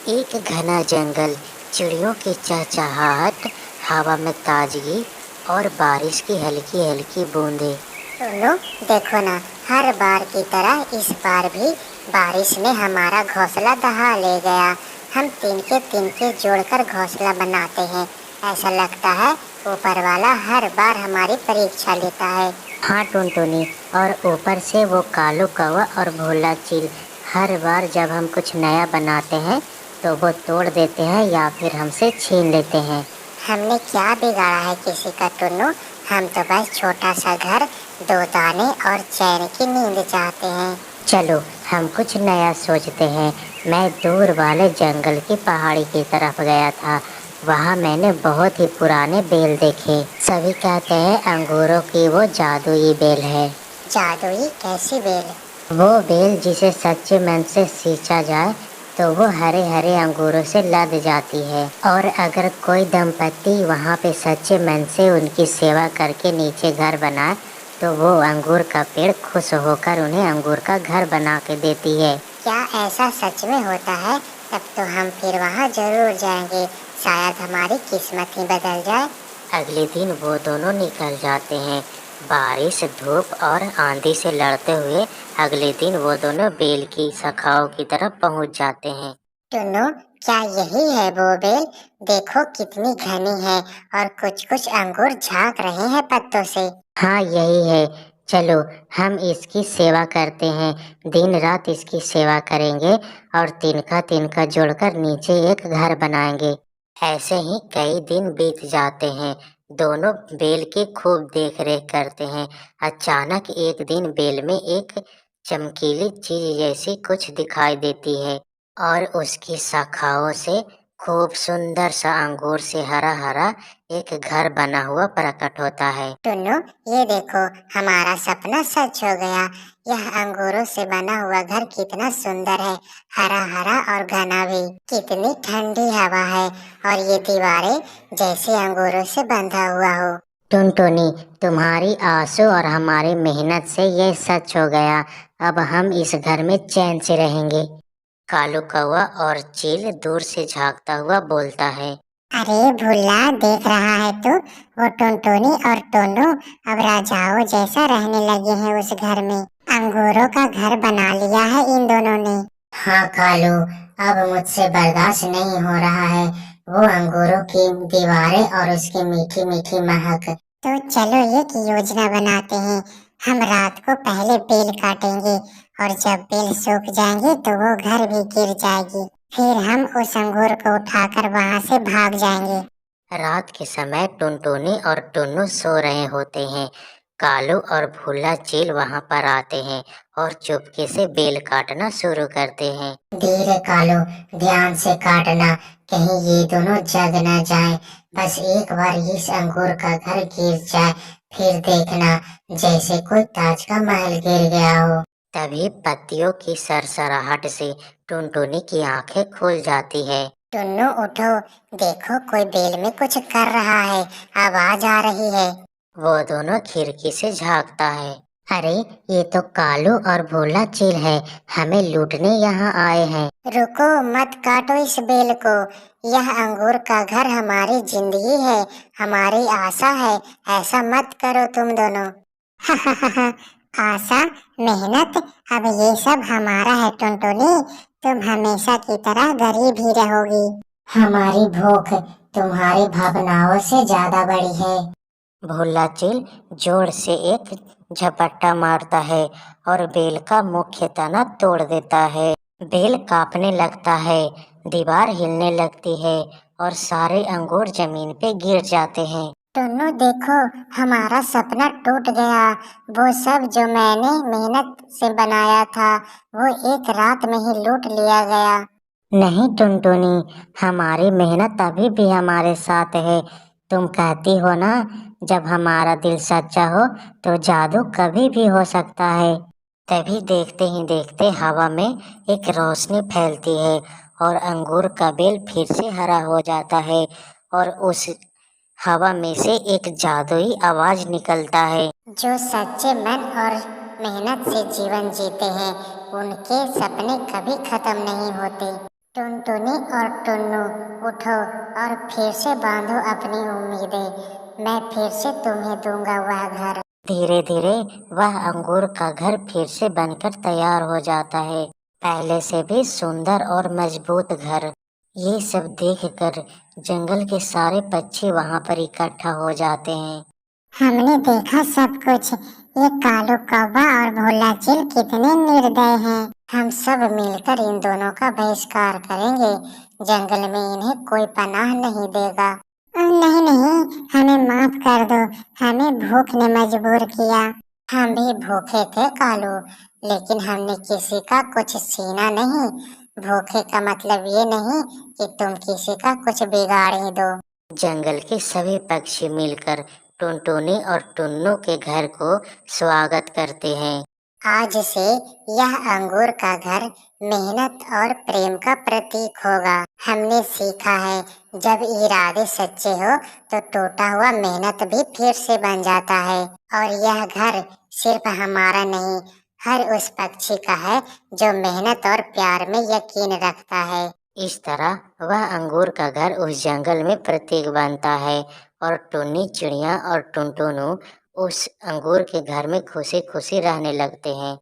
एक घना जंगल, चिड़ियों की चहचहाहट, हवा में ताजगी और बारिश की हल्की हल्की बूंदें। टुन्नू, देखो ना, हर बार की तरह इस बार भी बारिश ने हमारा घोंसला दहा ले गया। हम तिनके जोड़कर घोंसला बनाते हैं। ऐसा लगता है ऊपर वाला हर बार हमारी परीक्षा लेता है। हाँ टुनटुनी, और ऊपर से वो कालू कौवा और भोला चील हर बार जब हम कुछ नया बनाते हैं तो वो तोड़ देते हैं या फिर हमसे छीन लेते हैं। हमने क्या बिगाड़ा है किसी का टुन्नू? हम तो बस छोटा सा घर, दो दाने और चैन की नींद चाहते हैं। चलो हम कुछ नया सोचते हैं। मैं दूर वाले जंगल की पहाड़ी की तरफ गया था। वहाँ मैंने बहुत ही पुराने बेल देखे। सभी कहते हैं अंगूरों की वो जादुई बेल है। जादुई कैसी बेल? वो बेल जिसे सच्चे मन से सींचा जाए तो वो हरे हरे अंगूरों से लद जाती है, और अगर कोई दंपत्ति वहाँ पे सच्चे मन से उनकी सेवा करके नीचे घर बनाए तो वो अंगूर का पेड़ खुश होकर उन्हें अंगूर का घर बना के देती है। क्या ऐसा सच में होता है? तब तो हम फिर वहाँ जरूर जाएंगे। शायद हमारी किस्मत ही बदल जाए। अगले दिन वो दोनों निकल जाते हैं। बारिश, धूप और आंधी से लड़ते हुए अगले दिन वो दोनों बेल की शाखाओं की तरफ पहुंच जाते हैं। टुन्नू, क्या यही है वो बेल? देखो कितनी घनी है और कुछ कुछ अंगूर झांक रहे हैं पत्तों से। हाँ यही है। चलो हम इसकी सेवा करते हैं। दिन रात इसकी सेवा करेंगे और तिनका तिनका जोड़कर नीचे एक घर बनाएंगे। ऐसे ही कई दिन बीत जाते हैं। दोनों बेल की खूब देख रेख करते हैं। अचानक एक दिन बेल में एक चमकीली चीज जैसी कुछ दिखाई देती है और उसकी शाखाओं से खूब सुंदर सा अंगूर से हरा हरा एक घर बना हुआ प्रकट होता है। टुन्नू, ये देखो, हमारा सपना सच हो गया। यह अंगूरों से बना हुआ घर कितना सुंदर है, हरा हरा और घना भी। कितनी ठंडी हवा है और ये दीवारें जैसे अंगूरों से बंधा हुआ हो। टुनटुनी, तुम्हारी आंसू और हमारी मेहनत से ये सच हो गया। अब हम इस घर में चैन से रहेंगे। कालू कौवा और चील दूर से झांकता हुआ बोलता है। अरे भुल्ला, देख रहा है तू? वो टुनटुनी और टुन्नू अब राजाओं जैसा रहने लगे हैं उस घर में। अंगूरों का घर बना लिया है इन दोनों ने। हाँ कालू, अब मुझसे बर्दाश्त नहीं हो रहा है वो अंगूरों की दीवारें और उसकी मीठी मीठी महक। तो चलो एक योजना बनाते हैं। हम रात को पहले बेल काटेंगे और जब बेल सूख जाएंगे तो वो घर भी गिर जाएगी। फिर हम उस अंगूर को उठाकर वहां से भाग जाएंगे। रात के समय टुनटुनी और टुन्नू सो रहे होते हैं। कालू और भूला चील वहां पर आते हैं और चुपके से बेल काटना शुरू करते हैं। धीरे कालू, ध्यान से काटना, कहीं ये दोनों जग न जाए। बस एक बार इस अंगूर का घर गिर जाए, फिर देखना जैसे कोई ताज का महल गिर गया हो। तभी पत्तियों की सरसराहट से टुनटुनी की आंखें खुल जाती है। टुन्नू उठो, देखो कोई बेल में कुछ कर रहा है, आवाज आ रही है। वो दोनों खिड़की से झांकता है। अरे ये तो कालू और भोला चील है, हमें लूटने यहाँ आए हैं। रुको, मत काटो इस बेल को। यह अंगूर का घर हमारी जिंदगी है, हमारी आशा है। ऐसा मत करो तुम दोनों। आशा, मेहनत, अब ये सब हमारा है टुनटुनी। तुम हमेशा की तरह गरीब ही रहोगी। हमारी भूख तुम्हारी भावनाओं से ज्यादा बड़ी है। भोला चील जोर से एक झपट्टा मारता है और बेल का मुख्य तना तोड़ देता है। बेल कांपने लगता है, दीवार हिलने लगती है और सारे अंगूर जमीन पे गिर जाते हैं। टुन्नू देखो, हमारा सपना टूट गया। वो सब जो मैंने मेहनत से बनाया था वो एक रात में ही लूट लिया गया। नहीं टुनटुनी, हमारी मेहनत अभी भी हमारे साथ है। तुम कहती हो ना, जब हमारा दिल सच्चा हो तो जादू कभी भी हो सकता है। तभी देखते ही देखते हवा में एक रोशनी फैलती है और अंगूर का बेल फिर से हरा हो जाता है और उस हवा में से एक जादुई आवाज निकलता है। जो सच्चे मन और मेहनत से जीवन जीते हैं उनके सपने कभी खत्म नहीं होते। टुनटुनी और टुन्नू, उठो और फिर से बांधो अपनी उम्मीदें। मैं फिर से तुम्हें दूंगा वह घर। धीरे धीरे वह अंगूर का घर फिर से बनकर तैयार हो जाता है, पहले से भी सुंदर और मजबूत घर। ये सब देखकर जंगल के सारे पक्षी वहां पर इकट्ठा हो जाते हैं। हमने देखा सब कुछ। ये कालू कौवा और भोला चिल कितने निर्दय हैं। हम सब मिलकर इन दोनों का बहिष्कार करेंगे। जंगल में इन्हें कोई पनाह नहीं देगा। नहीं नहीं, हमें माफ कर दो। हमें भूख ने मजबूर किया। हम भी भूखे थे कालू, लेकिन हमने किसी का कुछ छीना नहीं। भूखे का मतलब ये नहीं कि तुम किसी का कुछ बिगाड़ ही दो। जंगल के सभी पक्षी मिलकर टुनटुनी और टुन्नू के घर को स्वागत करते हैं। आज से यह अंगूर का घर मेहनत और प्रेम का प्रतीक होगा। हमने सीखा है, जब इरादे सच्चे हो तो टूटा हुआ मेहनत भी फिर से बन जाता है। और यह घर सिर्फ हमारा नहीं, हर उस पक्षी का है जो मेहनत और प्यार में यकीन रखता है। इस तरह वह अंगूर का घर उस जंगल में प्रतीक बनता है और टुन्नी चिड़िया और टुनटुनू उस अंगूर के घर में खुशी खुशी रहने लगते हैं।